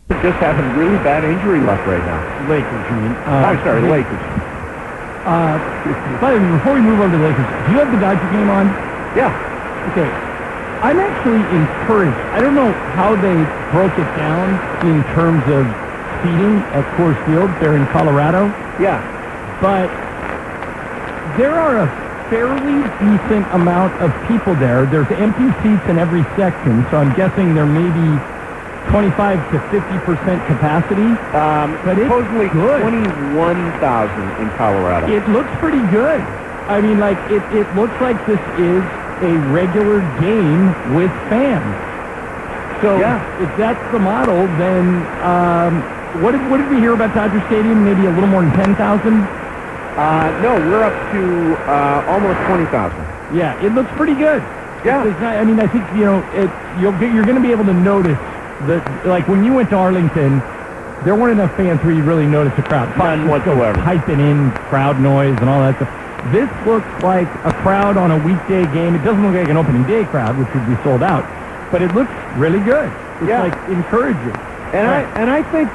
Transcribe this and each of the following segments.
Just having really bad injury luck right now. Lakers, you mean? I'm sorry, Lakers. By the way, before we move on to the Lakers, do you have the Dodger game on? Yeah. Okay. I'm actually encouraged. I don't know how they broke it down in terms of seating at Coors Field. They're in Colorado. Yeah. But there are a fairly decent amount of people there. There's empty seats in every section, so I'm guessing there may be 25 to 50% capacity. But it's supposedly good. 21,000 in Colorado. It looks pretty good. I mean, like, it looks like this is a regular game with fans. So if that's the model, then what did we hear about Dodger Stadium? Maybe a little more than 10,000? No, we're up to almost 20,000. Yeah, it looks pretty good. Yeah. I mean, I think, you're going to be able to notice that, like, when you went to Arlington, there weren't enough fans where you really notice the crowd. None whatsoever. Piping in crowd noise and all that stuff. This looks like a crowd on a weekday game. It doesn't look like an opening day crowd, which would be sold out, but it looks really good. It's like encouraging. And I think,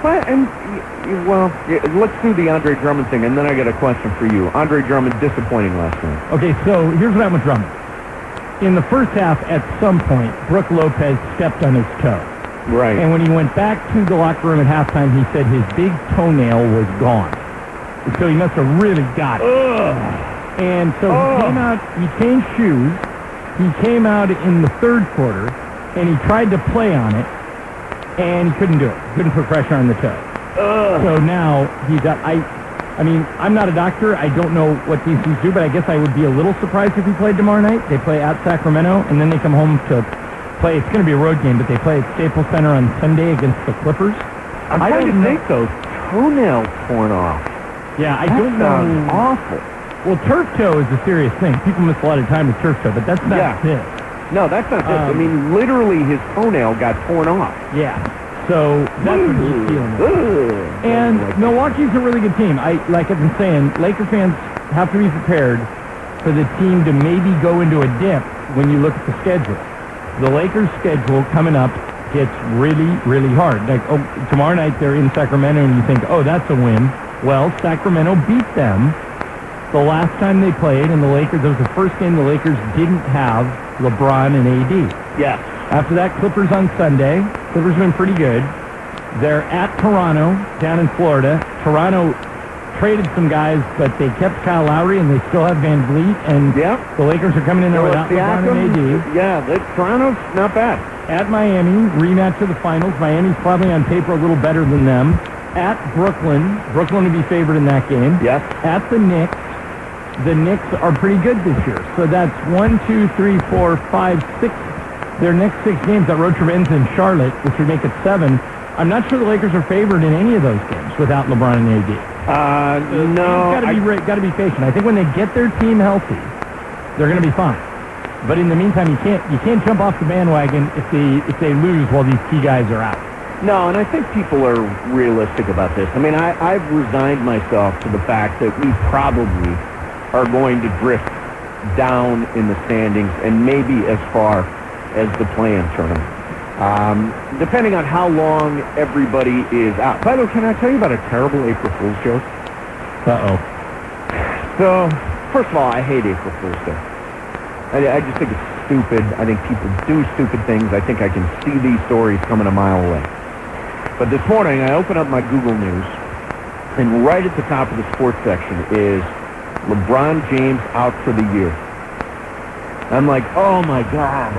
let's do the Andre Drummond thing, and then I got a question for you. Andre Drummond disappointing last night. Okay, so here's what happened with Drummond. In the first half, at some point, Brook Lopez stepped on his toe. Right. And when he went back to the locker room at halftime, he said his big toenail was gone. So he must have really got it. And so he came out, he changed shoes, he came out in the third quarter, and he tried to play on it, and he couldn't do it. Couldn't put pressure on the toe. So now he's got, I mean, I'm not a doctor. I don't know what these things do, but I guess I would be a little surprised if he played tomorrow night. They play at Sacramento, and then they come home to play. It's going to be a road game, but they play at Staples Center on Sunday against the Clippers. I'm trying to think, though. Toenails torn off. Yeah, I don't know. Awful. Well, turf toe is a serious thing. People miss a lot of time with turf toe, but that's not this. No, that's not this. I mean, literally his toenail got torn off. Yeah. So that's what he's feeling. And Milwaukee's a really good team. Like I've been saying, Laker fans have to be prepared for the team to maybe go into a dip when you look at the schedule. The Lakers' schedule coming up gets really, really hard. Like, tomorrow night they're in Sacramento, and you think, that's a win. Well, Sacramento beat them the last time they played, and the Lakers, that was the first game the Lakers didn't have LeBron and AD. Yes. After that, Clippers on Sunday. Clippers have been pretty good. They're at Toronto, down in Florida. Toronto traded some guys, but they kept Kyle Lowry, and they still have Van Vliet, and the Lakers are coming in there without LeBron and AD. Yeah, Toronto's not bad. At Miami, rematch of the finals. Miami's probably on paper a little better than them. At Brooklyn to be favored in that game. Yes. At the Knicks. The Knicks are pretty good this year. So that's 1, 2, 3, 4, 5, 6. Their next 6 games, that road trip ends in Charlotte, which would make it 7. I'm not sure the Lakers are favored in any of those games without LeBron and AD. No. Got to be patient. I think when they get their team healthy, they're going to be fine. But in the meantime, you can't jump off the bandwagon if they lose while these key guys are out. No, and I think people are realistic about this. I mean, I've resigned myself to the fact that we probably are going to drift down in the standings and maybe as far as the play-in tournament, depending on how long everybody is out. By the way, can I tell you about a terrible April Fool's joke? So, first of all, I hate April Fool's Day. I just think it's stupid. I think people do stupid things. I think I can see these stories coming a mile away. But this morning, I open up my Google News, and right at the top of the sports section is LeBron James out for the year. I'm like, oh my God,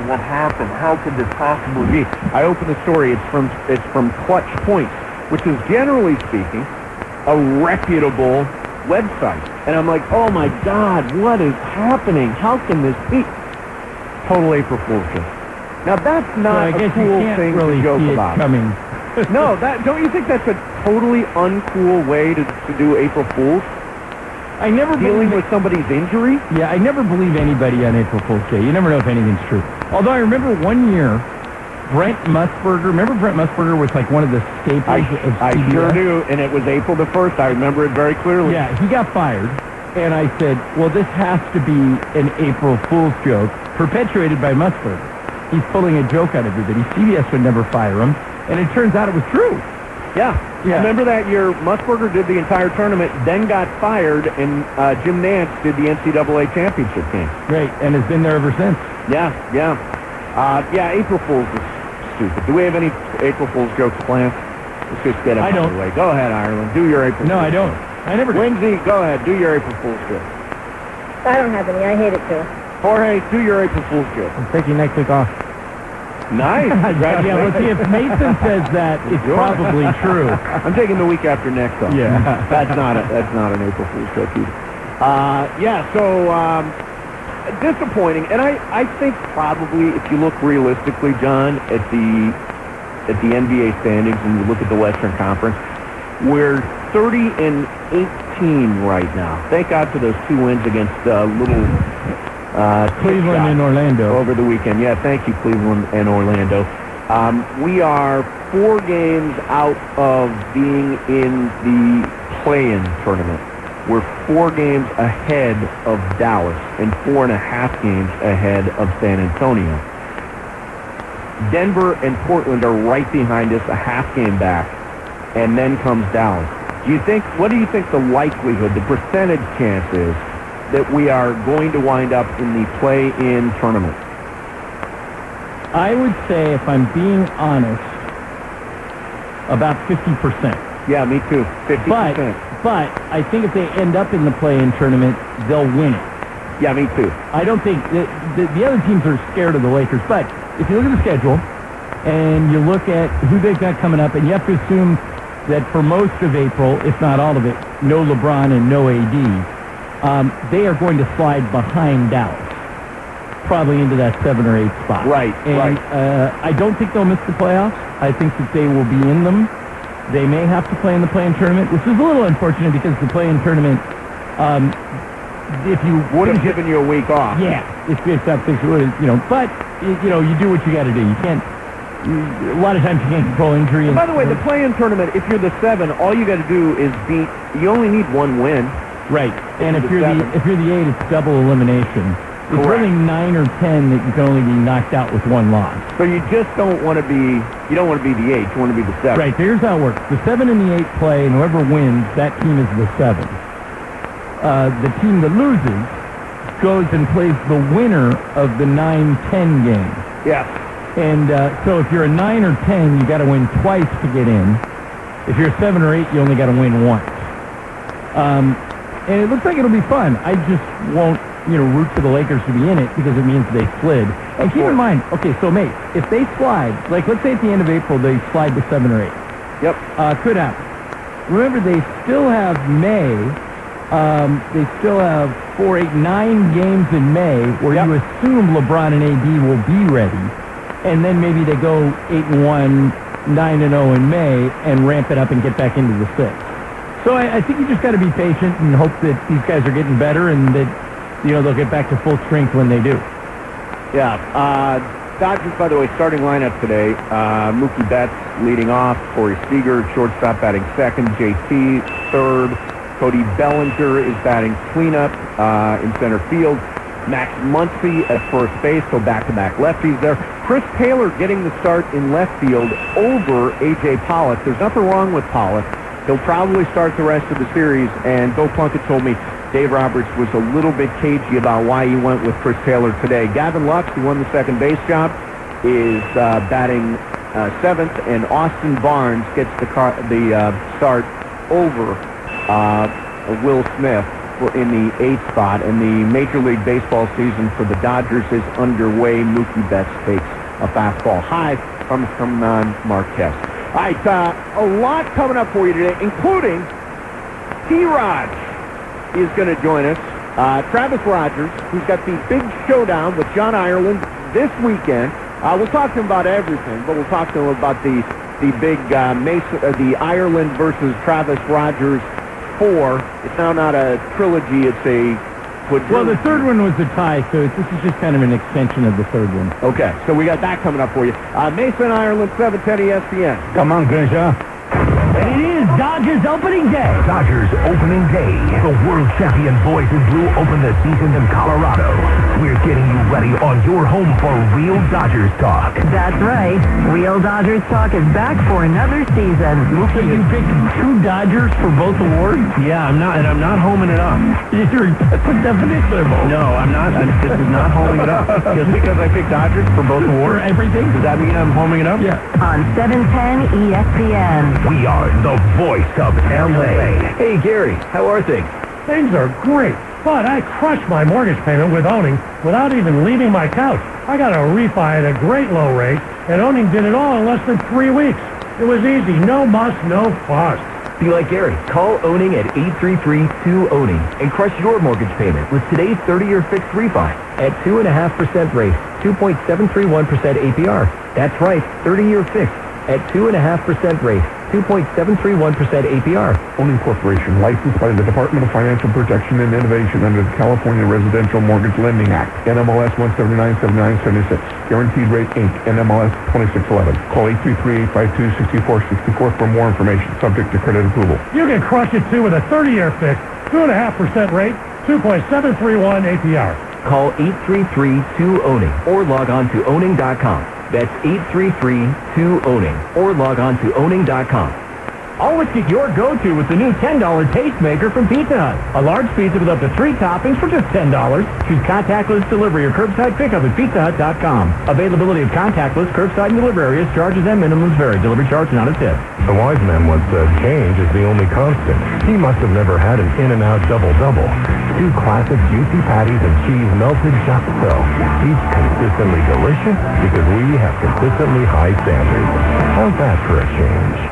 what happened? How could this possibly be? I open the story, it's from Clutch Points, which is, generally speaking, a reputable website. And I'm like, oh my God, what is happening? How can this be? Total April Fool's Day. Now that's not a cool thing to joke about. Coming. No, don't you think that's a totally uncool way to do April Fool's? I never dealing with somebody's injury? Yeah, I never believe anybody on April Fool's Day. You never know if anything's true. Although I remember one year, Brent Musburger was like one of the staples of CBS. I sure do, and it was April the 1st. I remember it very clearly. Yeah, he got fired, and I said, well, this has to be an April Fool's joke perpetuated by Musburger. he's pulling a joke on everybody. CBS would never fire him, and it turns out it was true. Yeah. Remember that year, Musburger did the entire tournament, then got fired, and Jim Nantz did the NCAA championship game. Right, and has been there ever since. Yeah. April Fool's is stupid. Do we have any April Fool's jokes planned? Let's just get them out of the way. Go ahead, Ireland. Do your April Fool's. No, I don't. I never do. Lindsay, go ahead. Do your April Fool's joke. I don't have any. I hate it too. Jorge, do your April Fool's joke. I'm taking next week off. Nice. Yeah, well, see, if Mason says that, it's probably true. I'm taking the week after next off. Yeah. That's not an April Fool's joke either. So disappointing. And I think probably if you look realistically, John, at the NBA standings and you look at the Western Conference, we're 30-18 right now. Thank God for those 2 wins against little Cleveland and Orlando over the weekend. Yeah, thank you, Cleveland and Orlando. We are 4 games out of being in the play-in tournament. We're 4 games ahead of Dallas and 4.5 games ahead of San Antonio. Denver and Portland are right behind us, a half game back, and then comes Dallas. What do you think the likelihood, the percentage chance is that we are going to wind up in the play-in tournament? I would say, if I'm being honest, about 50%. Yeah, me too. 50%. But I think if they end up in the play-in tournament, they'll win it. Yeah, me too. I don't think the other teams are scared of the Lakers. But if you look at the schedule and you look at who they've got coming up, and you have to assume that for most of April, if not all of it, no LeBron and no AD, they are going to slide behind Dallas, probably into that 7 or 8 spot. Right, and, I don't think they'll miss the playoffs. I think that they will be in them. They may have to play in the play-in tournament, which is a little unfortunate because the play-in tournament, if you would have given you a week off. Yeah, if that things would, but you do what you got to do. You can't. A lot of times you can't control injury. And by the way, the play-in tournament, if you're the 7, all you got to do is beat. You only need 1 win. Right, and if you're the 8, it's double elimination. It's really 9 or 10 that you can only be knocked out with 1 loss. So you just don't want to be. You don't want to be the 8. You want to be the 7. Right. So here's how it works: the 7 and the 8 play, and whoever wins, that team is the 7. The team that loses goes and plays the winner of the 9-10 game. Yeah. And so if you're a 9 or 10, you got to win twice to get in. If you're a 7 or 8, you only got to win once. And it looks like it'll be fun. I just won't, root for the Lakers to be in it because it means they slid. And keep in mind, okay, so mate, if they slide, like let's say at the end of April they slide to 7 or 8. Yep. Could happen. Remember, they still have May. They still have 4, 8, 9 games in May where you assume LeBron and AD will be ready. And then maybe they go 8-1, 9-0 in May and ramp it up and get back into the 6. So I think you just got to be patient and hope that these guys are getting better and that they'll get back to full strength when they do. Yeah. Dodgers, by the way, starting lineup today. Mookie Betts leading off. Corey Seager, shortstop, batting second. JT, third. Cody Bellinger is batting cleanup in center field. Max Muncy at first base, so back-to-back lefties there. Chris Taylor getting the start in left field over A.J. Pollock. There's nothing wrong with Pollock. He'll probably start the rest of the series, and Bill Plunkett told me Dave Roberts was a little bit cagey about why he went with Chris Taylor today. Gavin Lux, who won the second base job, is batting seventh, and Austin Barnes gets the start over Will Smith in the 8th spot. And the Major League Baseball season for the Dodgers is underway. Mookie Betts takes a fastball high from Marquez. All right, a lot coming up for you today, including T-Rod is going to join us. Travis Rogers, who's got the big showdown with John Ireland this weekend. We'll talk to him about everything, but we'll talk to him about the big the Ireland versus Travis Rogers 4. It's now not a trilogy, it's a quadrilogy. Well, the third one was a tie, so this is just kind of an extension of the third one. Okay, so we got that coming up for you. Mason, Ireland, 710 ESPN. Come on, Grisha. And it is Dodgers opening day. Dodgers opening day. The world champion boys in blue open the season in Colorado. We're getting you ready on your home for Real Dodgers Talk. That's right. Real Dodgers Talk is back for another season. So you picked 2 Dodgers for both awards? Yeah, I'm not homing it up. That's the definition of both. No, I'm not. This is not homing it up. Just because I picked Dodgers for both awards, For everything? does that mean I'm homing it up? Yeah. On 710 ESPN. We are the voice of L.A. Hey, Gary, how are things? Things are great, but I crushed my mortgage payment with owning without even leaving my couch. I got a refi at a great low rate, and owning did it all in less than 3 weeks. It was easy. No muss, no fuss. Be like Gary. Call Owning at 833-2-OWNING and crush your mortgage payment with today's 30-year fixed refi at 2.5% rate, 2.731% APR. That's right, 30-year fixed at 2.5% rate, 2.731% APR. Owning Corporation, licensed by the Department of Financial Protection and Innovation under the California Residential Mortgage Lending Act, NMLS 1797976. Guaranteed Rate Inc., NMLS 2611. Call 833-852-6464 for more information, subject to credit approval. You can crush it, too, with a 30-year fix, 2.5% rate, 2.731 APR. Call 833-2-OWNING or log on to owning.com. That's 833-2-OWNING or log on to owning.com. Always get your go-to with the new $10 Tastemaker from Pizza Hut. A large pizza with up to 3 toppings for just $10. Choose contactless delivery or curbside pickup at pizzahut.com. Availability of contactless, curbside, and delivery areas, charges and minimums vary. Delivery charge not a tip. The wise man once said, change is the only constant. He must have never had an In-N-Out double-double. 2 classic juicy patties and cheese melted just so. Each consistently delicious because we have consistently high standards. How's that for a change?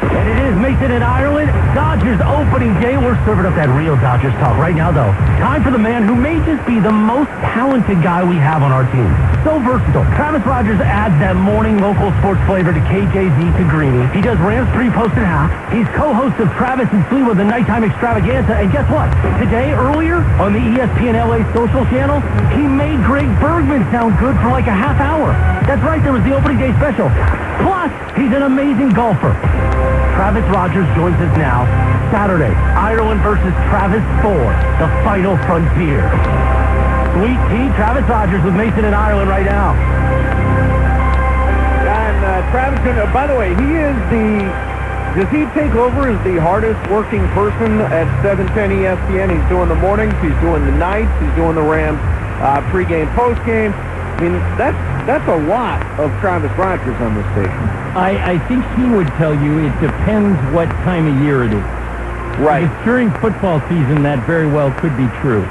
And it is Mason in Ireland. Dodgers opening day. We're serving up that real Dodgers talk right now, though. Time for the man who may just be the most talented guy we have on our team. So versatile. Travis Rogers adds that morning local sports flavor to KJZ to Greeny. He does Rams pre-post and half. He's co-host of Travis and Flea with the Nighttime Extravaganza. And guess what? Today, earlier, on the ESPN LA social channel, he made Greg Bergman sound good for like a half hour. That's right, there was the opening day special. Plus, he's an amazing golfer. Travis Rogers joins us now. Saturday, Ireland versus Travis 4, the final frontier. Sweet Tea, Travis Rogers with Mason in Ireland right now. And Travis, by the way, does he take over as the hardest working person at 710 ESPN? He's doing the mornings, he's doing the nights, he's doing the Rams pregame, postgame. I mean, that's a lot of Travis Rogers on this station. I think he would tell you it depends what time of year it is. Right. If it's during football season, that very well could be true.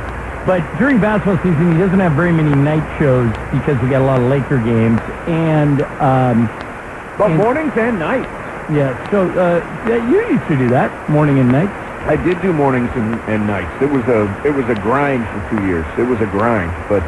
But during basketball season, he doesn't have very many night shows because we got a lot of Laker games. But mornings and nights. Yeah, so you used to do that, morning and night. I did do mornings and nights. It was a grind for 2 years. It was a grind. But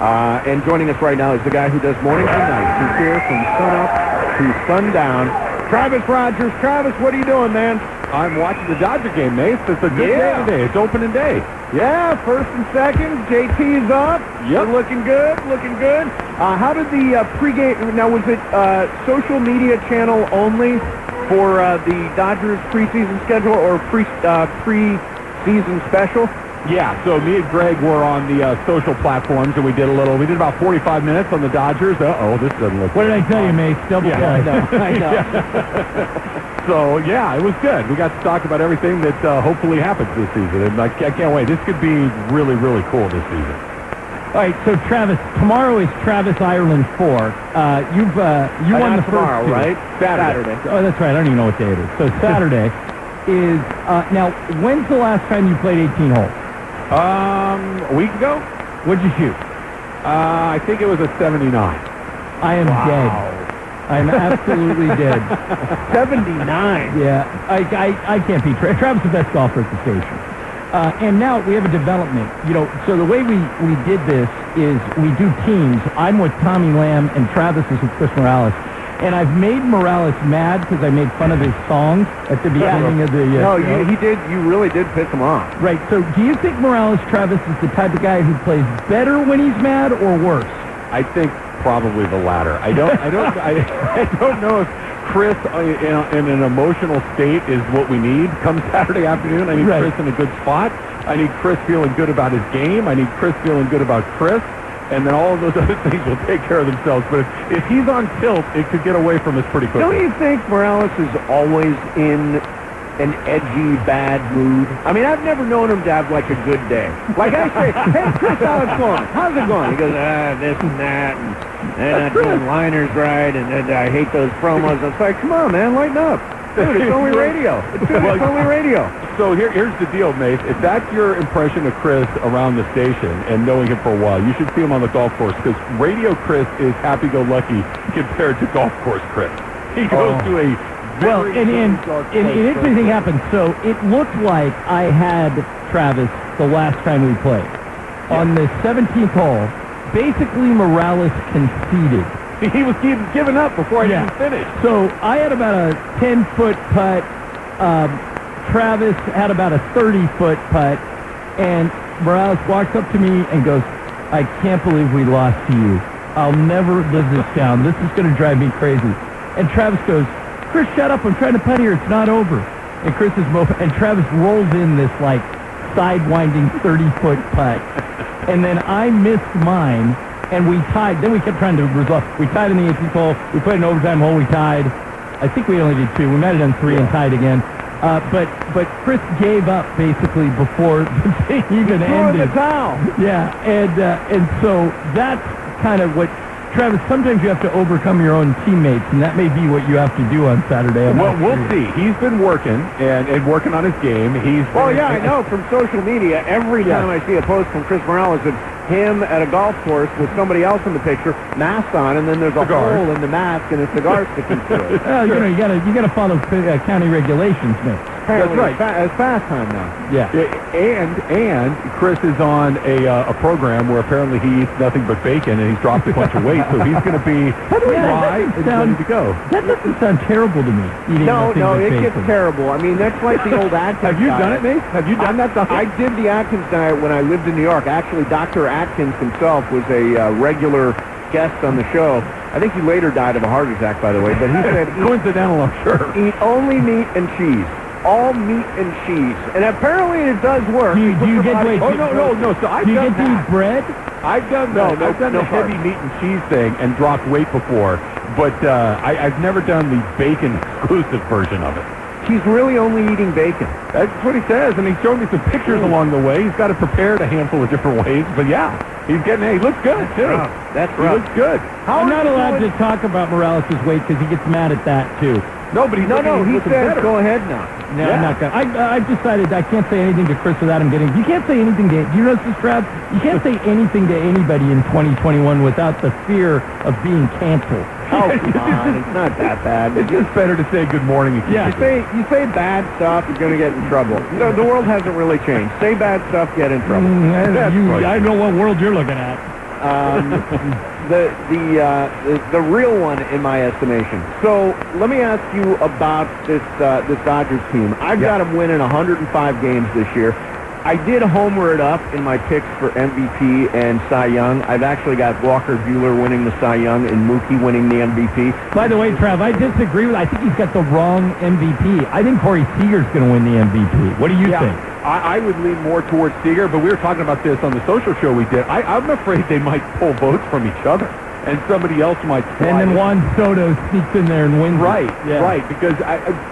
and joining us right now is the guy who does mornings and nights. He's here from sunup to sundown. Travis Rogers. Travis, what are you doing, man? I'm watching the Dodger game, Mace. It's a good day today. It's opening day. Yeah, first and second. JT's up. Yep. We're looking good. How did the pregame? Now, was it social media channel only for the Dodgers preseason schedule or pre-season special? Yeah, so me and Greg were on the social platforms, and we did about 45 minutes on the Dodgers. This doesn't look What did I tell you, Mace? Double yeah. I know. So, yeah, it was good. We got to talk about everything that hopefully happens this season, and I can't wait. This could be really, really cool this season. All right, so Travis, tomorrow is Travis Ireland 4. You won the tomorrow, first 2. Right? Saturday. Oh, that's right. I don't even know what day it is. So Saturday is now. When's the last time you played 18 holes? A week ago? What'd you shoot? I think it was a 79. I am dead. I am absolutely dead. 79. Yeah, I can't beat Travis. Travis is the best golfer at the station. And now we have a development. So the way we did this is we do teams. I'm with Tommy Lamb, and Travis is with Chris Morales. And I've made Morales mad because I made fun of his songs at the beginning of the No, show. he did. You really did piss him off. Right. So do you think Morales, Travis, is the type of guy who plays better when he's mad or worse? I think probably the latter. I don't know if Chris in an emotional state is what we need come Saturday afternoon. I need Chris in a good spot. I need Chris feeling good about his game. I need Chris feeling good about Chris. And then all of those other things will take care of themselves. But if he's on tilt, it could get away from us pretty quickly. Don't you think Morales is always in an edgy, bad mood? I mean, I've never known him to have, like, a good day. Like I say, hey, Chris, how's it going? How's it going? He goes, this and that, and they're not doing liners right, and I hate those promos. It's like, come on, man, lighten up. Dude, it's only radio. It's only radio. So here's the deal, Mace. If that's your impression of Chris around the station and knowing him for a while, you should see him on the golf course, because radio Chris is happy-go-lucky compared to golf course Chris. He goes to a well, and interesting happened. So it looked like I had Travis the last time we played. On the 17th hole, basically Morales conceded. He was giving up before I even finished. So I had about a 10-foot putt. Travis had about a 30-foot putt. And Morales walks up to me and goes, I can't believe we lost to you. I'll never live this down. This is going to drive me crazy. And Travis goes, Chris, shut up. I'm trying to putt here. It's not over. And Chris is and Travis rolls in this, like, sidewinding 30-foot putt. And then I missed mine. And we tied. Then we kept trying to resolve. We tied in the 18th hole. We played an overtime hole. We tied. I think we only did 2. We might have done 3 and tied again. But Chris gave up basically before the thing even ended. The towel. Yeah, and so that's kind of what. Travis, sometimes you have to overcome your own teammates, and that may be what you have to do on Saturday. Well, we'll see. He's been working and working on his game. I know from social media, every time I see a post from Chris Morales, it's him at a golf course with somebody else in the picture, mask on, and then there's a hole in the mask and a cigar sticking through it. Well, you gotta follow county regulations, man. That's right. It's fast time now. Yeah. And Chris is on a program where apparently he eats nothing but bacon, and he's dropped a bunch of weight, so he's going to be dry and ready to go. That doesn't sound terrible to me. No, it gets terrible. I mean, that's like the old Atkins Have you diet. done it, Nate? Have you done that? I did the Atkins diet when I lived in New York. Actually, Dr. Atkins himself was a regular guest on the show. I think he later died of a heart attack, by the way, but he said... Coincidental, I'm sure. Eat only meat and cheese. All meat and cheese. And apparently it does work. Do you get weight? Oh, no. So I've do you done get to eat bread? I've done the heavy meat and cheese thing and dropped weight before, but I've never done the bacon exclusive version of it. He's really only eating bacon. That's what he says, and he showed me some pictures along the way. He's got it prepared a handful of different ways, but yeah, he looks good, too. That's He looks good. I'm not allowed to talk about Morales' weight because he gets mad at that, too. No, but he said, better. Go ahead now. No, I'm not going to. I've decided I can't say anything to Chris without him getting... You can't say anything to... Do you know this, Trav? You can't say anything to anybody in 2021 without the fear of being canceled. Oh, come on. It's not that bad. It's just better to say good morning. You say bad stuff, you're going to get in trouble. The world hasn't really changed. Say bad stuff, get in trouble. I know what world you're looking at. The real one in my estimation. So let me ask you about this Dodgers team. I've got them winning 105 games this year. I did homer it up in my picks for MVP and Cy Young. I've actually got Walker Buehler winning the Cy Young and Mookie winning the MVP. By the way, Trav, I disagree with. I think he's got the wrong MVP. I think Corey Seager's going to win the MVP. What do you think? I would lean more towards Seager, but we were talking about this on the social show we did. I'm afraid they might pull votes from each other, and somebody else might slide. And then Juan Soto sneaks in there and wins. Right, because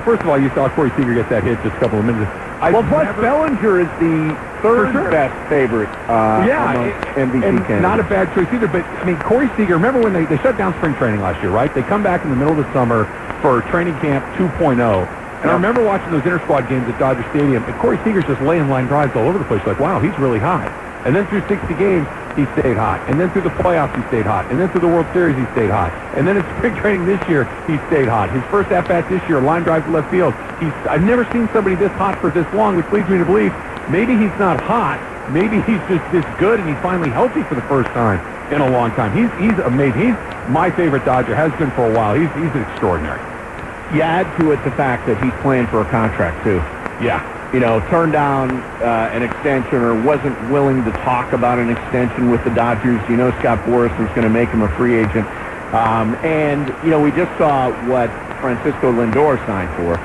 first of all, you saw Corey Seager get that hit just a couple of minutes. Plus Bellinger is the third best favorite MVP candidate. Not a bad choice either, but, I mean, Corey Seager, remember when they shut down spring training last year, right? They come back in the middle of the summer for training camp 2.0. And I remember watching those inter-squad games at Dodger Stadium, and Corey Seager's just laying line drives all over the place. Like, wow, he's really hot. And then through 60 games, he stayed hot. And then through the playoffs, he stayed hot. And then through the World Series, he stayed hot. And then in spring training this year, he stayed hot. His first at-bat this year, line drive to left field. I've never seen somebody this hot for this long, which leads me to believe maybe he's not hot. Maybe he's just this good, and he's finally healthy for the first time in a long time. He's amazing. He's my favorite Dodger, has been for a while. He's extraordinary. You add to it the fact that he's playing for a contract, too. Yeah. Turned down an extension or wasn't willing to talk about an extension with the Dodgers. Scott Boras was going to make him a free agent. And we just saw what Francisco Lindor signed for.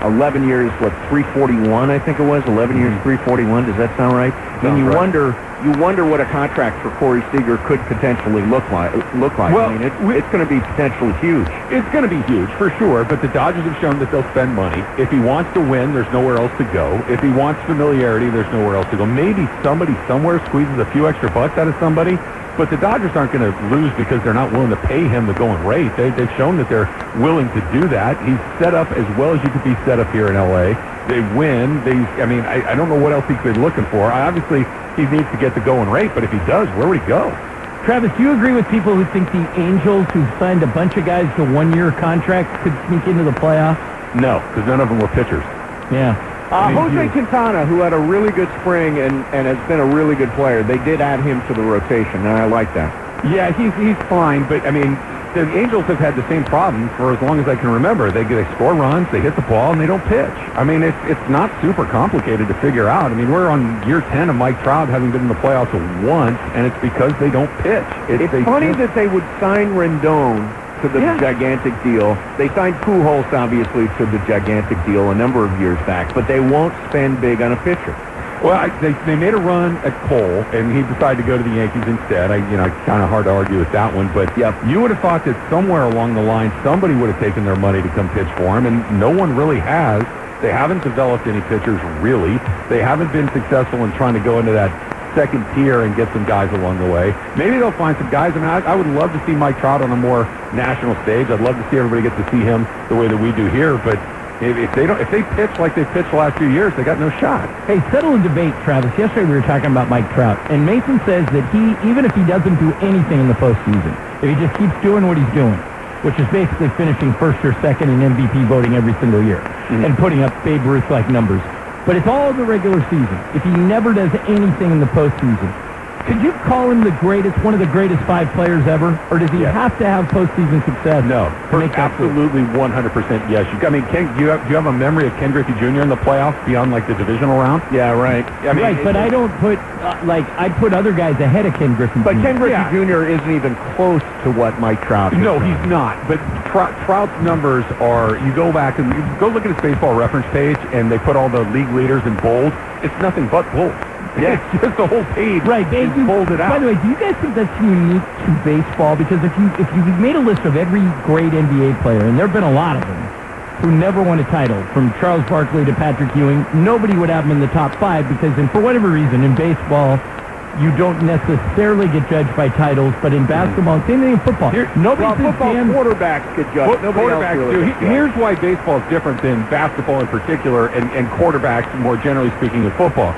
11 years, 341, I think it was. 11 years, 341. Does that sound right? And you wonder what a contract for Corey Seager could potentially look like. Well, I mean, it's going to be potentially huge. It's going to be huge for sure, but the Dodgers have shown that they'll spend money. If he wants to win, there's nowhere else to go. If he wants familiarity, there's nowhere else to go. Maybe somebody somewhere squeezes a few extra bucks out of somebody, but the Dodgers aren't going to lose because they're not willing to pay him the going rate. They've shown that they're willing to do that. He's set up as well as you could be set up here in L.A. They win. I don't know what else he could be looking for. Obviously, he needs to get the going rate, but if he does, where would he go? Travis, do you agree with people who think the Angels, who signed a bunch of guys to one-year contracts, could sneak into the playoffs? No, because none of them were pitchers. Yeah. Jose Quintana, who had a really good spring and has been a really good player, they did add him to the rotation, and I like that. Yeah, he's fine, but, I mean, the Angels have had the same problem for as long as I can remember. They score runs, they hit the ball, and they don't pitch. I mean, it's not super complicated to figure out. I mean, we're on year 10 of Mike Trout having been in the playoffs once, and it's because they don't pitch. It's funny that they would sign Rendon to the gigantic deal. They signed Pujols, obviously, to the gigantic deal a number of years back, but they won't spend big on a pitcher. Well, they made a run at Cole, and he decided to go to the Yankees instead. Kind of hard to argue with that one, but you would have thought that somewhere along the line somebody would have taken their money to come pitch for him, and no one really has. They haven't developed any pitchers, really. They haven't been successful in trying to go into that second tier and get some guys along the way. Maybe they'll find some guys. I mean, I would love to see Mike Trout on a more national stage. I'd love to see everybody get to see him the way that we do here, but if they pitch like they pitched the last few years, they got no shot. Hey, settle a debate, Travis. Yesterday we were talking about Mike Trout, and Mason says that even if he doesn't do anything in the postseason, if he just keeps doing what he's doing, which is basically finishing first or second in MVP voting every single year and putting up Babe Ruth-like numbers, but it's all the regular season. If he never does anything in the postseason, could you call him one of the greatest 5 players ever, or does he have to have postseason success? No, absolutely 100% yes. Do you have a memory of Ken Griffey Jr. in the playoffs beyond like the divisional round? Yeah, right. But I don't put I put other guys ahead of Ken Griffey. But Ken Griffey Jr. isn't even close to what Mike Trout is. No, he's not. But Trout's numbers are. You go back and you go look at his baseball reference page, and they put all the league leaders in bold. It's nothing but bold. Yeah, it's just the whole page. Right, they folded out. By the way, do you guys think that's unique to baseball? Because if you made a list of every great NBA player, and there have been a lot of them, who never won a title, from Charles Barkley to Patrick Ewing, nobody would have them in the top 5 because, for whatever reason, in baseball, you don't necessarily get judged by titles, but in basketball, same thing in football. Football quarterbacks get judged. Quarterbacks do. Here's why baseball is different than basketball in particular, and quarterbacks, more generally speaking, in football.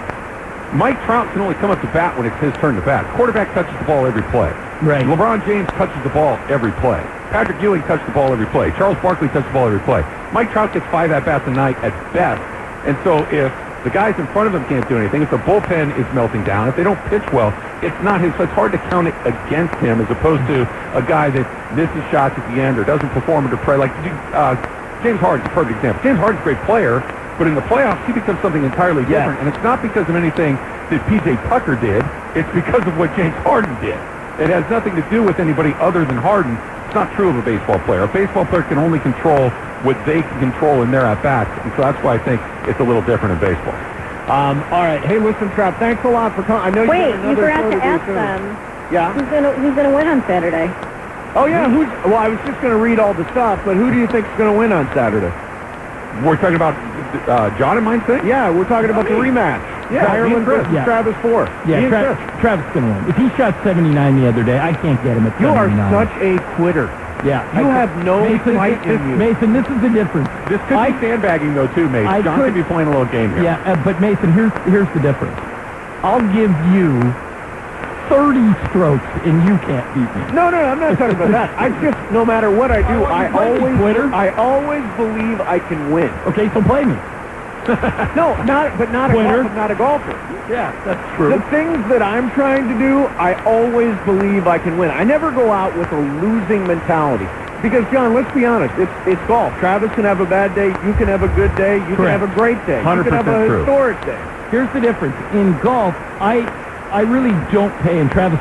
Mike Trout can only come up to bat when it's his turn to bat. Quarterback touches the ball every play. Right. LeBron James touches the ball every play. Patrick Ewing touches the ball every play. Charles Barkley touches the ball every play. Mike Trout gets 5 at-bats a night at best. And so if the guys in front of him can't do anything, if the bullpen is melting down, if they don't pitch well, it's not his. So it's hard to count it against him as opposed to a guy that misses shots at the end or doesn't perform under pressure. Like James Harden's a perfect example. James Harden's a great player, but in the playoffs, he becomes something entirely different. And it's not because of anything that P.J. Tucker did. It's because of what James Harden did. It has nothing to do with anybody other than Harden. It's not true of a baseball player. A baseball player can only control what they can control in their at-bats. And so that's why I think it's a little different in baseball. All right. Hey, listen, Trout, thanks a lot for coming. I know you forgot to ask them. Yeah? Who's gonna win on Saturday? Oh, yeah. Well, I was just going to read all the stuff, but who do you think is going to win on Saturday? We're talking about John and mine thing? Yeah, we're talking about the rematch. Yeah, Ireland versus Travis Ford. Yeah, Travis is going to win. If he shot 79 the other day, I can't get him at 79. You are such a quitter. Yeah. You have no fight in you. Mason, this is the difference. This could be sandbagging, though, too, Mason. John could be playing a little game here. Yeah, but Mason, here's the difference. I'll give you 30 strokes, and you can't beat me. No, I'm not talking about that. I just, no matter what I do, I always believe I can win. Okay, so play me. No, not a golfer. Yeah, that's true. The things that I'm trying to do, I always believe I can win. I never go out with a losing mentality. Because, John, let's be honest, it's golf. Travis can have a bad day, you can have a good day, you can have a great day, you can have a historic day. Here's the difference. In golf, I really don't pay, and Travis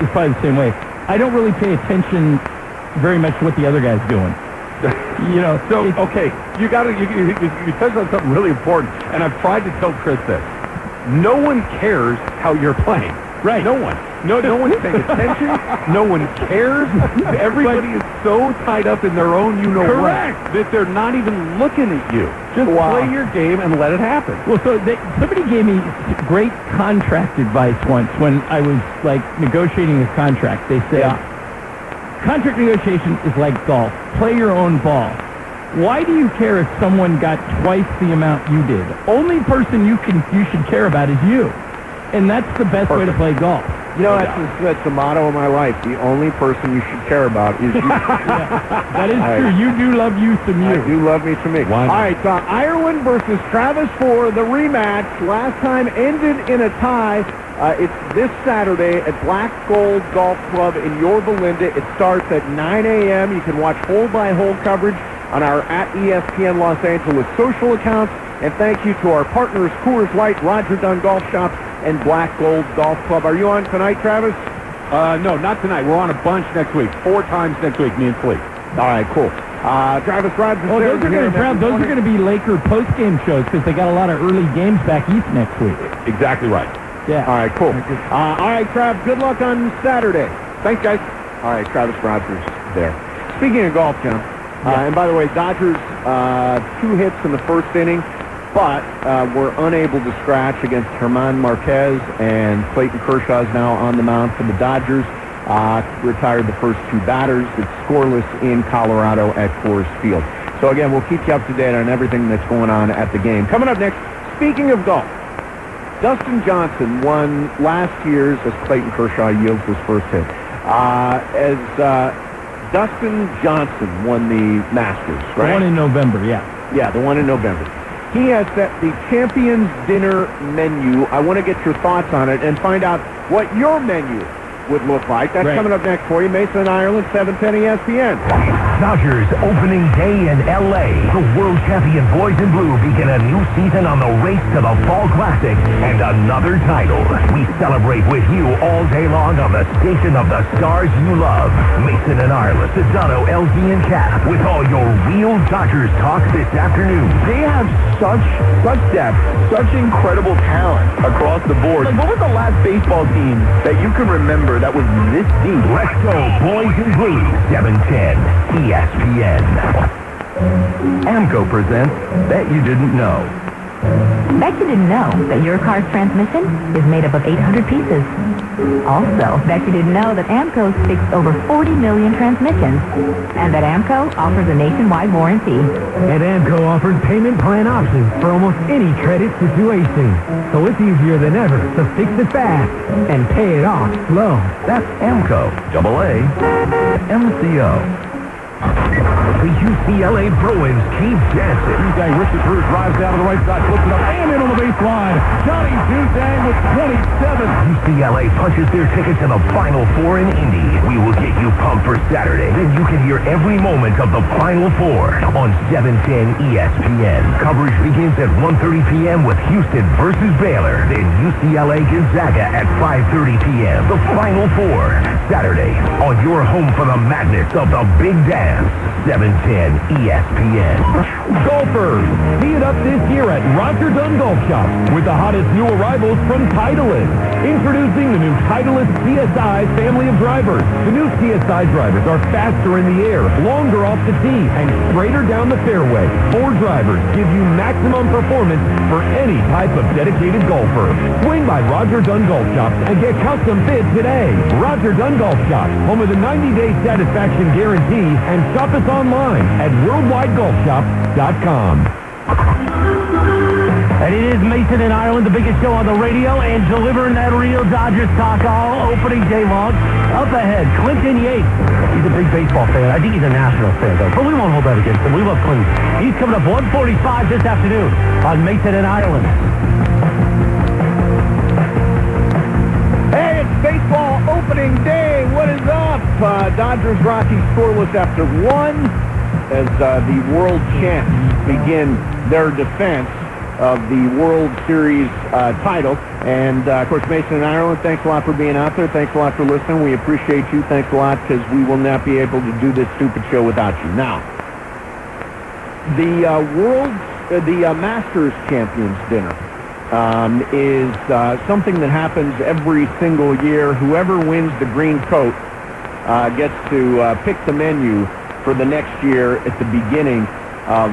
is probably the same way, I don't really pay attention very much to what the other guy's doing. You know, So, okay, you touched on something really important, and I've tried to tell Chris this. No one cares how you're playing. Right. No one. No one's paying attention. No one cares. Everybody is so tied up in their own Correct. that they're not even looking at you. Just play your game and let it happen. Well, so somebody gave me great contract advice once when I was, like, negotiating a contract. They said, contract negotiation is like golf. Play your own ball. Why do you care if someone got twice the amount you did? Only person you should care about is you. And that's the best way to play golf. You know, that's the motto of my life. The only person you should care about is you. That is true. You do love you some you. I do love me some me. Why not? All right, Ireland versus Travis for the rematch. Last time ended in a tie. It's this Saturday at Black Gold Golf Club in Yorba Linda. It starts at 9 a.m. You can watch hole-by-hole coverage on our @ESPN Los Angeles social accounts. And thank you to our partners, Coors Light, Roger Dunn Golf Shop, and Black Gold Golf Club. Are you on tonight, Travis? No, not tonight. We're on a bunch next week. 4 times next week, me and Flea. All right, cool. Travis Rogers. Oh, those are going to be Laker post-game shows because they got a lot of early games back east next week. Exactly right. Yeah. All right, cool. All right, Trav, good luck on Saturday. Thanks, guys. All right, Travis Rogers there. Speaking of golf, John, and by the way, Dodgers 2 hits in the first inning, but were unable to scratch against German Marquez, and Clayton Kershaw is now on the mound for the Dodgers. Retired the first 2 batters. It's scoreless in Colorado at Coors Field. So again, we'll keep you up to date on everything that's going on at the game. Coming up next, speaking of golf, Dustin Johnson won last year's as Clayton Kershaw yields his first hit. Dustin Johnson won the Masters, right? The one in November, yeah. Yeah, the one in November. He has set the Champions Dinner menu. I want to get your thoughts on it and find out what your menu would look like. That's coming up next for you. Mason, Ireland, 710 ESPN. Dodgers opening day in L.A. The world champion boys in blue begin a new season on the race to the Fall Classic and another title. We celebrate with you all day long on the station of the stars you love. Mason and Ireland, Sedano, LZ, and Cap with all your real Dodgers talk this afternoon. They have such depth, such incredible talent across the board. Like, what was the last baseball team that you can remember that was this deep? Let's go, boys in blue. 710 ESPN. AMCO presents Bet You Didn't Know. Bet you didn't know that your car's transmission is made up of 800 pieces. Also, bet you didn't know that AMCO's fixed over 40 million transmissions, and that AMCO offers a nationwide warranty. And AMCO offers payment plan options for almost any credit situation. So it's easier than ever to fix it fast and pay it off slow. That's AMCO, AA, MCO. The UCLA Bruins keep dancing. Tuesday, Richard Cruz drives down to the right side, flips it up, and in on the baseline. Johnny Tuesday with 27. UCLA punches their ticket to the Final Four in Indy. We will get you pumped for Saturday. Then you can hear every moment of the Final Four on 710 ESPN. Coverage begins at 1:30 p.m. with Houston versus Baylor. Then UCLA Gonzaga at 5:30 p.m. The Final Four, Saturday, on your home for the madness of the Big Dance. 710 ESPN. Golfers, tee it up this year at Roger Dunn Golf Shop with the hottest new arrivals from Titleist. Introducing the new Titleist CSI family of drivers. The new CSI drivers are faster in the air, longer off the tee, and straighter down the fairway. 4 drivers give you maximum performance for any type of dedicated golfer. Swing by Roger Dunn Golf Shop and get custom fit today. Roger Dunn Golf Shop, home of the 90-day satisfaction guarantee, and shop us online at worldwidegolfshop.com. And it is Mason in Ireland, the biggest show on the radio, and delivering that real Dodgers talk all opening day long. Up ahead, Clinton Yates. He's a big baseball fan. I think he's a Nationals fan, though. But we won't hold that against him. We love Clinton. He's coming up 1:45 this afternoon on Mason in Ireland. Hey, it's baseball opening day. What is up? Dodgers Rockies scoreless after 1 as the world champs begin their defense of the World Series title. And, of course, Mason and Ireland, thanks a lot for being out there. Thanks a lot for listening. We appreciate you. Thanks a lot, because we will not be able to do this stupid show without you. Now, the Masters Champions Dinner is something that happens every single year. Whoever wins the green coat gets to pick the menu for the next year at the beginning of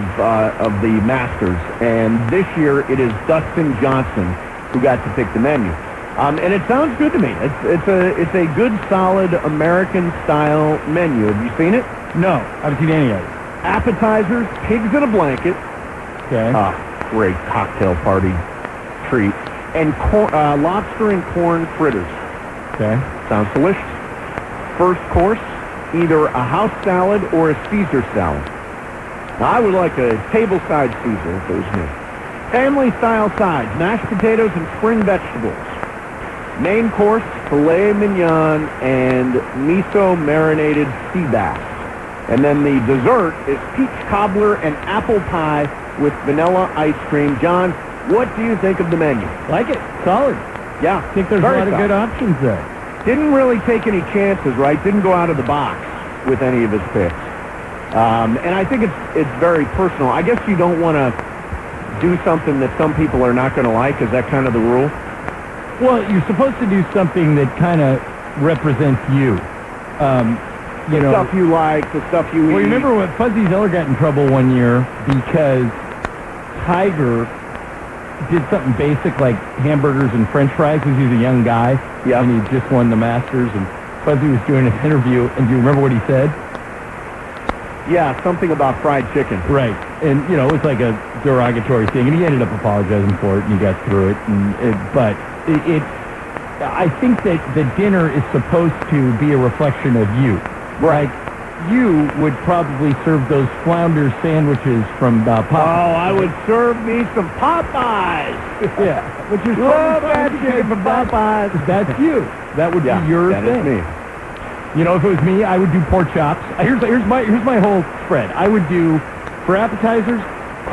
the Masters. And this year it is Dustin Johnson who got to pick the menu. And it sounds good to me. It's a good, solid American-style menu. Have you seen it? No, I haven't seen any of it. Appetizers, pigs in a blanket. Okay. Great cocktail party treat. And lobster and corn fritters. Okay. Sounds delicious. First course, either a house salad or a Caesar salad. Now, I would like a table-side Caesar if it was me. Family-style sides, mashed potatoes and spring vegetables. Main course, filet mignon and miso-marinated sea bass. And then the dessert is peach cobbler and apple pie with vanilla ice cream. John, what do you think of the menu? Like it. Solid. Yeah. I think there's a lot of good options there. Didn't really take any chances, right? Didn't go out of the box with any of his picks. And I think it's very personal. I guess you don't want to do something that some people are not going to like. Is that kind of the rule? Well, you're supposed to do something that kind of represents you. The stuff you like, the stuff you eat. Well, you remember when Fuzzy Zeller got in trouble one year because Tiger did something basic like hamburgers and french fries because he's a young guy. Yeah. And he just won the Masters, and Fuzzy was doing an interview, and do you remember what he said? Yeah, something about fried chicken. Right. And, it was like a derogatory thing, and he ended up apologizing for it, and he got through it. But I think that the dinner is supposed to be a reflection of you. Right. Like, you would probably serve those flounder sandwiches from Popeyes. Oh, I would serve me some Popeyes. Yeah. Which is love that chicken from Popeyes. That's you. That would be your that thing. Is me. If it was me, I would do pork chops. Here's my whole spread. I would do, for appetizers,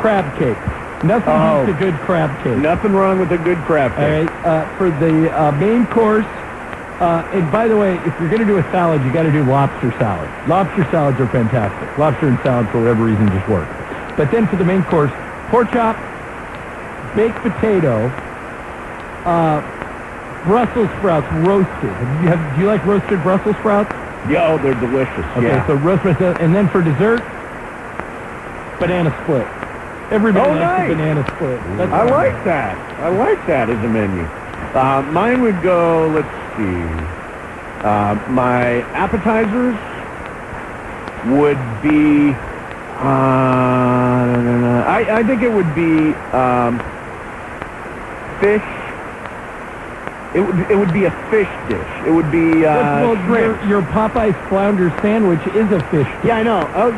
crab cake. Nothing beats a good crab cake. Nothing wrong with a good crab cake. All right. For the main course, and by the way, if you're going to do a salad, you got to do lobster salad. Lobster salads are fantastic. Lobster and salad, for whatever reason, just work. But then for the main course, pork chop, baked potato, Brussels sprouts roasted. Do you like roasted Brussels sprouts? Yeah, they're delicious. Okay, so roasted, and then for dessert, banana split. Everybody likes a banana split. I like that. I like that as a menu. Mine would go, let's see, my appetizers would be, I think it would be fish. It would be a fish dish. It would be shrimp. Your Popeyes flounder sandwich is a fish dish. Yeah, I know. Oh,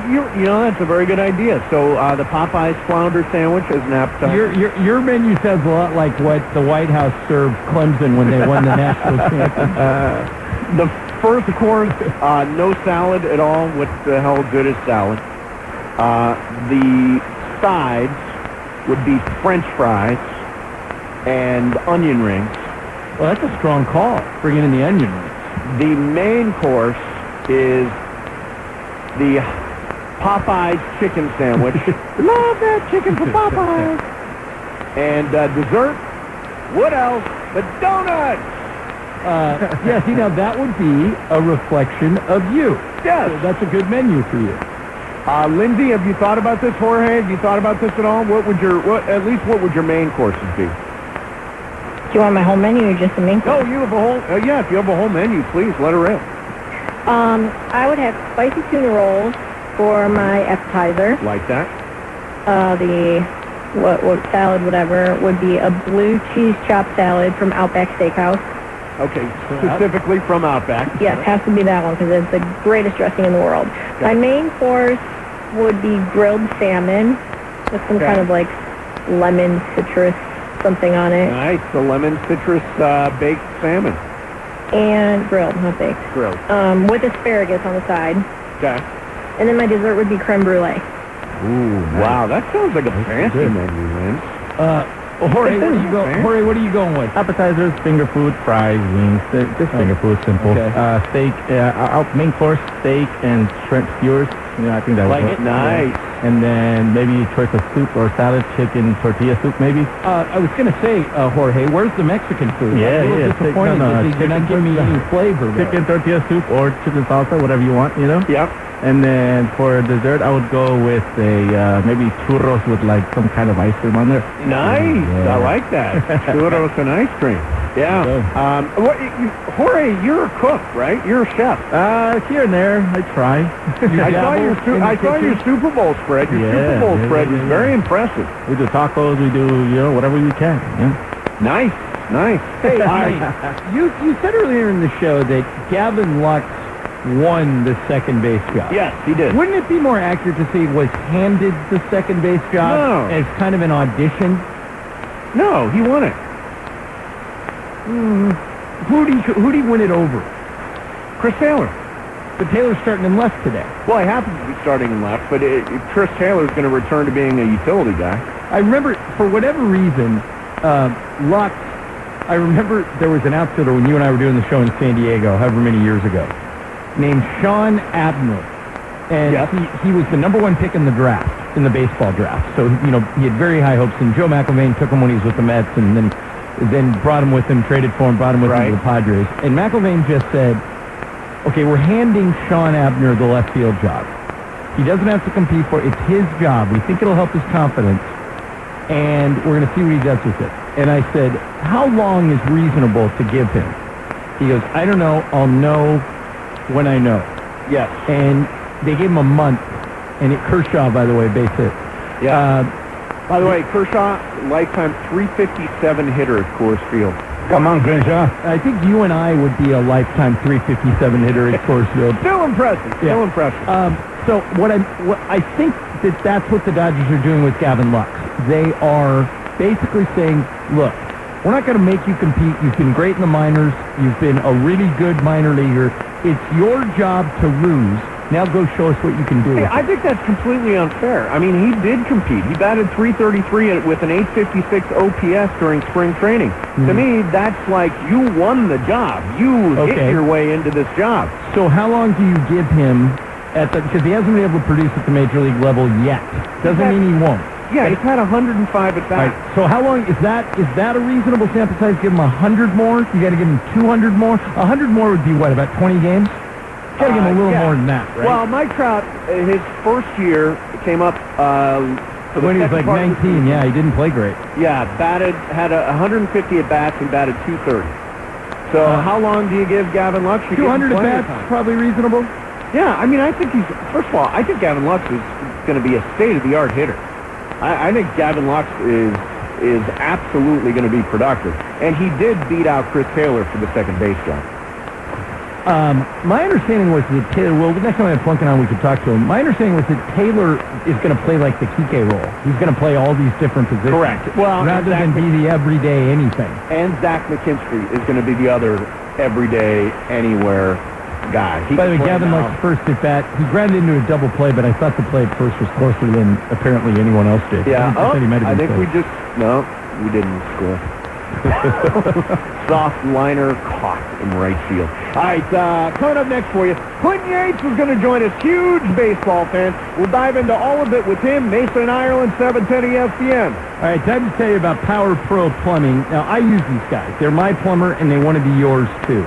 that's a very good idea. So the Popeyes flounder sandwich as an appetizer. Your menu sounds a lot like what the White House served Clemson when they won the national championship. The first course, no salad at all. What the hell good is salad? The sides would be French fries and onion rings. Well, that's a strong call, bringing in the onion rings. The main course is the Popeyes chicken sandwich. Love that chicken from Popeyes. And dessert, what else but donuts? Yeah, see, now that would be a reflection of you. Yes. So that's a good menu for you. Lindsay, have you thought about this? Jorge, have you thought about this at all? What would your main courses be? Do you want my whole menu or just the main course? No, you have a whole, if you have a whole menu, please let her in. I would have spicy tuna rolls for my appetizer. Like that? What salad, whatever, would be a blue cheese chopped salad from Outback Steakhouse. Okay, specifically from Outback. Yes, has to be that one because it's the greatest dressing in the world. Okay. My main course would be grilled salmon with some kind of like lemon citrus something on it. Nice, the lemon citrus baked salmon. And grilled, not baked. Grilled. With asparagus on the side. Okay. And then my dessert would be creme brulee. Ooh, wow, that sounds like a fancy menu, Lynn. Jorge, what are you going with? Appetizers, finger food, fries, wings. Just finger food, simple. Okay. Steak, main course, steak and shrimp skewers. I think that Like would it? work. Nice. And then maybe a choice of soup or salad, chicken, tortilla soup, maybe. I was going to say, Jorge, where's the Mexican food? Yeah, I'm a little yeah. disappointed that you're not giving me any flavor there. Chicken tortilla soup or chicken salsa, whatever you want, Yep. And then for dessert, I would go with a maybe churros with like some kind of ice cream on there. Nice. Yeah. I like that. Churros and ice cream. Yeah. Jorge, you're a cook, right? You're a chef. Here and there, I try. I saw your Super Bowl spread. Your Super Bowl spread was very impressive. We do tacos, we do, whatever we can. Yeah. Nice. Hey, you said earlier in the show that Gavin Lux won the second base job. Yes, he did. Wouldn't it be more accurate to say was handed the second base job No. as kind of an audition? No, he won it. Who'd he win it over? Chris Taylor. But Taylor's starting in left today. Well, he happens to be starting in left, but Chris Taylor's going to return to being a utility guy. I remember, for whatever reason, Lux, I remember there was an outfielder when you and I were doing the show in San Diego, however many years ago, named Sean Abner. And Yes. he was the number one pick in the draft, in the baseball draft. So, he had very high hopes, and Joe McIlvaine took him when he was with the Mets, and then brought him with him, traded for him, brought him with him to the Padres. And McIlvaine just said, okay, we're handing Sean Abner the left field job. He doesn't have to compete for it. It's his job. We think it'll help his confidence, and we're going to see what he does with it. And I said, how long is reasonable to give him? He goes, I don't know. I'll know when I know. Yes. And they gave him a month, and Kershaw, by the way, base hit. Yeah. By the way, Kershaw, lifetime 357 hitter at Coors Field. Come on, Crenshaw. I think you and I would be a lifetime 357 hitter at Coors Field. Still impressive. Still impressive. So what I think that's what the Dodgers are doing with Gavin Lux. They are basically saying, look, we're not going to make you compete. You've been great in the minors. You've been a really good minor leaguer. It's your job to lose. Now go show us what you can do. Hey, I think that's completely unfair. I mean, he did compete. He batted .333 with an .856 OPS during spring training. Mm-hmm. To me, that's like you won the job. You hit your way into this job. So how long do you give him because he hasn't been able to produce at the major league level yet? Doesn't mean he won't. Yeah, he's had 105 at bats. Right. So how long is that a reasonable sample size? Give him 100 more? You got to give him 200 more? 100 more would be what, about 20 games? Got to give him a little more than that, right? Well, Mike Trout, his first year came up when he was like 19. Yeah, he didn't play great. Yeah, had 150 at bats and batted .230. So how long do you give Gavin Lux? 200 at bats, probably reasonable. Yeah, I mean, I think first of all, I think Gavin Lux is going to be a state-of-the-art hitter. I think Gavin Lux is absolutely going to be productive. And he did beat out Chris Taylor for the second base job. My understanding was that Taylor, well, the next time I have Plunkin on, we could talk to him. My understanding was that Taylor is going to play like the Kike role. He's going to play all these different positions. Correct. Well, rather than be the everyday anything. And Zach McKinstry is going to be the other everyday, anywhere guy. By the way, Gavin Lux's first at bat, he grounded into a double play, but I thought the play at first was closer than apparently anyone else did. Yeah, I think we didn't score. Soft liner caught in right field. All right, coming up next for you, Clinton Yates is going to join us. Huge baseball fan. We'll dive into all of it with him. Mason, Ireland, 710 ESPN. All right, time to tell you about Power Pro Plumbing. Now, I use these guys. They're my plumber, and they want to be yours, too.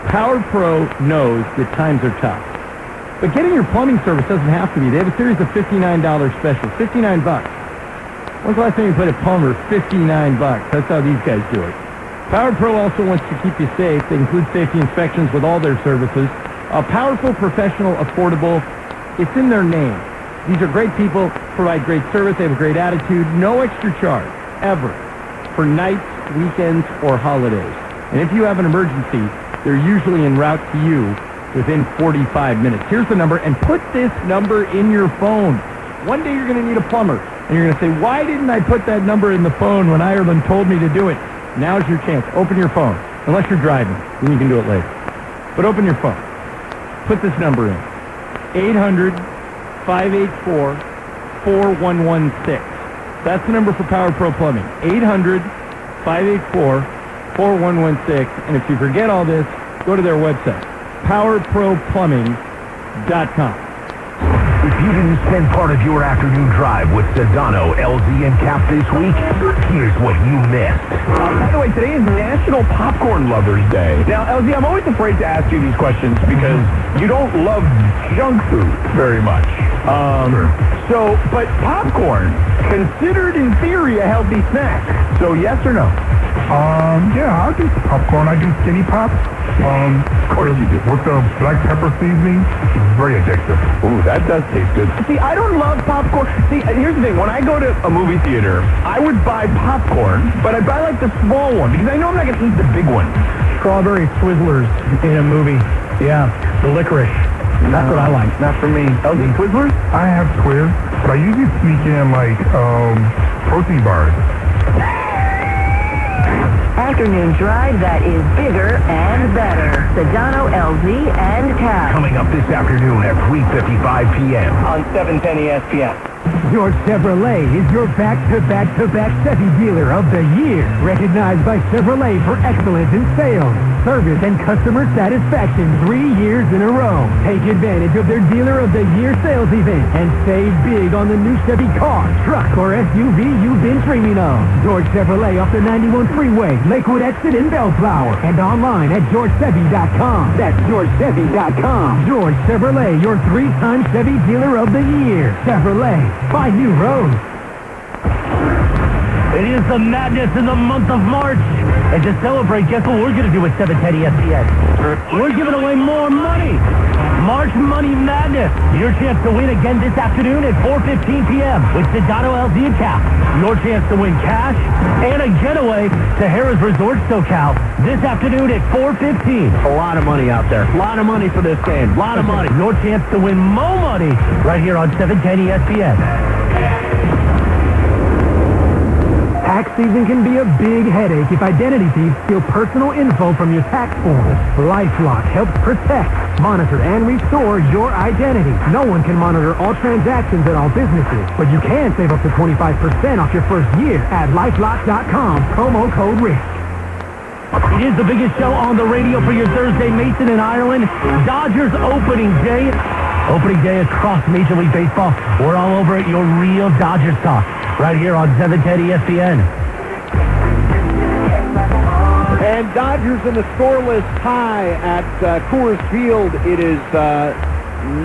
Power Pro knows that times are tough. But getting your plumbing service doesn't have to be. They have a series of $59 specials. $59. When's the last time you played a plumber? $59. That's how these guys do it. Power Pro also wants to keep you safe. They include safety inspections with all their services. Powerful, professional, affordable. It's in their name. These are great people, provide great service. They have a great attitude. No extra charge, ever, for nights, weekends, or holidays. And if you have an emergency, they're usually en route to you within 45 minutes. Here's the number, and put this number in your phone. One day you're going to need a plumber, and you're going to say, why didn't I put that number in the phone when Ireland told me to do it? Now's your chance. Open your phone, unless you're driving, then you can do it later. But open your phone. Put this number in, 800-584-4116. That's the number for Power Pro Plumbing, 800-584-4116. And if you forget all this, go to their website, powerproplumbing.com. If you didn't spend part of your afternoon drive with Sedano, LZ, and Cap this week, here's what you missed. By the way, today is National Popcorn Lovers Day. Now, LZ, I'm always afraid to ask you these questions because you don't love junk food very much. But popcorn, considered in theory a healthy snack. So yes or no? Yeah, I'll do popcorn. I do skinny pop. Of course you do. With the black pepper seasoning, it's very addictive. Ooh, that does taste good. See, I don't love popcorn. See, here's the thing. When I go to a movie theater, I would buy popcorn, but I'd buy like the small one because I know I'm not going to eat the big one. Strawberry Twizzlers in a movie. Yeah, the licorice. That's what I like. Not for me. LZ Twizzlers? I have Twiz, but I usually sneak in like protein bars. Afternoon drive that is bigger and better. Sedano, LZ, and Cap. Coming up this afternoon at 3:55 p.m. On 710 ESPN. George Chevrolet is your back-to-back-to-back Chevy dealer of the year. Recognized by Chevrolet for excellence in sales, service, and customer satisfaction 3 years in a row. Take advantage of their Dealer of the Year sales event and save big on the new Chevy car, truck, or SUV you've been dreaming of. George Chevrolet off the 91 freeway, Lakewood exit in Bellflower, and online at georgechevy.com. That's georgechevy.com. George Chevrolet, your 3-time Chevy Dealer of the Year. Chevrolet. Find new roads. It is the madness in the month of March. And to celebrate, guess what we're going to do at 710 ESPN? We're giving away more money. March Money Madness. Your chance to win again this afternoon at 4:15 p.m. with Sedano, LZ, and Cap. Your chance to win cash and a getaway to Harrah's Resort SoCal this afternoon at 4:15. A lot of money out there. A lot of money for this game. A lot of money. Your chance to win more money right here on 710 ESPN. Tax season can be a big headache if identity thieves steal personal info from your tax forms. LifeLock helps protect, monitor, and restore your identity. No one can monitor all transactions at all businesses, but you can save up to 25% off your first year at LifeLock.com, promo code RISK. It is the biggest show on the radio for your Thursday, Mason in Ireland. Dodgers opening day. Opening day across Major League Baseball. We're all over it, your real Dodgers talk. Right here on 710 ESPN. And Dodgers in the scoreless tie at Coors Field. It is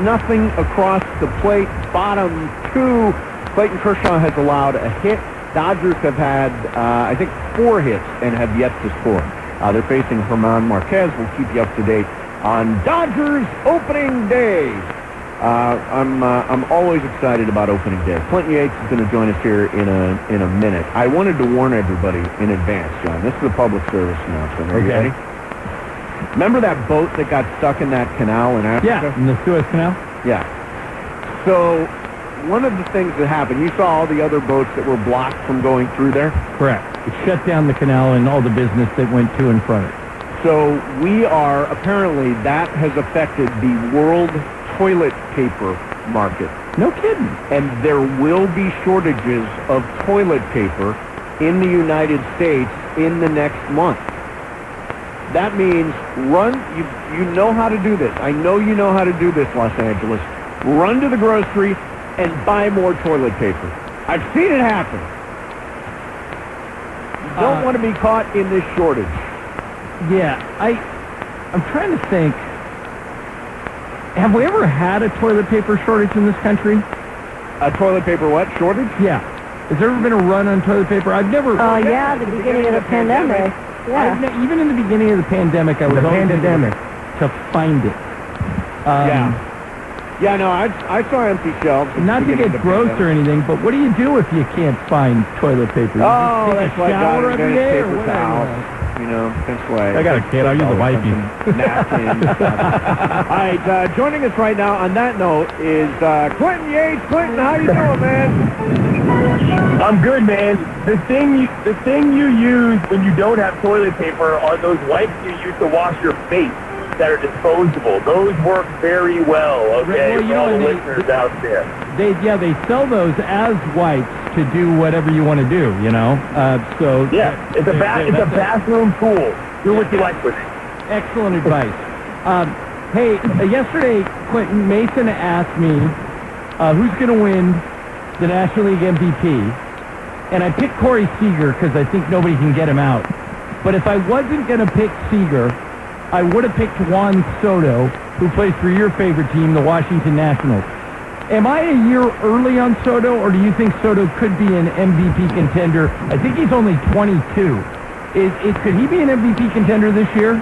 nothing across the plate. Bottom 2. Clayton Kershaw has allowed a hit. Dodgers have had, I think, 4 hits and have yet to score. They're facing German Marquez. We'll keep you up to date on Dodgers opening day. I'm always excited about opening day. Clinton Yates is going to join us here in a minute. I wanted to warn everybody in advance, John. This is a public service announcement. Are you ready? Remember that boat that got stuck in that canal in Africa? Yeah, in the Suez Canal. Yeah. So one of the things that happened, you saw all the other boats that were blocked from going through there? Correct. It shut down the canal and all the business that went to and from it. So we are, apparently, that has affected the world toilet paper market. No kidding. And there will be shortages of toilet paper in the United States in the next month. That means you know how to do this. I know you know how to do this, Los Angeles. Run to the grocery and buy more toilet paper. I've seen it happen. You don't want to be caught in this shortage. Yeah, I'm trying to think. Have we ever had a toilet paper shortage in this country? A toilet paper what? Shortage? Yeah. Has there ever been a run on toilet paper? I've never... yeah, the beginning of the pandemic. Yeah. Even in the beginning of the pandemic, I was always able to find it. Yeah, no, I saw empty shelves. Not to get gross or anything, but what do you do if you can't find toilet paper? You oh, just take a shower every day or paper towels. You know, that's why. I got a kid. I'll use a wipey. Napkins. All right, joining us right now on that note is Clinton Yates. Clinton, how you doing, man? I'm good, man. The thing you use when you don't have toilet paper are those wipes you use to wash your face that are disposable. Those work very well, okay, well, for all the listeners out there. They sell those as wipes to do whatever you want to do, you know. Yeah, it's a bathroom tool. Do what you like with it. Excellent advice. Hey, yesterday, Quentin Mason asked me who's going to win the National League MVP, and I picked Corey Seager because I think nobody can get him out. But if I wasn't going to pick Seager, I would have picked Juan Soto, who plays for your favorite team, the Washington Nationals. Am I a year early on Soto, or do you think Soto could be an MVP contender? I think he's only 22. Could he be an MVP contender this year?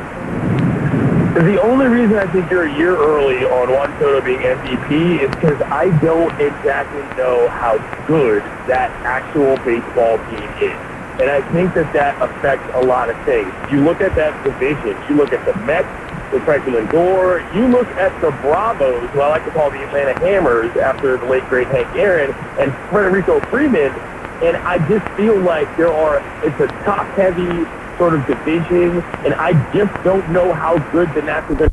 The only reason I think you're a year early on Juan Soto being MVP is because I don't exactly know how good that actual baseball team is. And I think that affects a lot of things. You look at that division, you look at the Mets with Frankie Lindor, you look at the Bravos, who I like to call the Atlanta Hammers after the late great Hank Aaron, and Federico Freeman, and I just feel like it's a top-heavy sort of division, and I just don't know how good the Nationals are.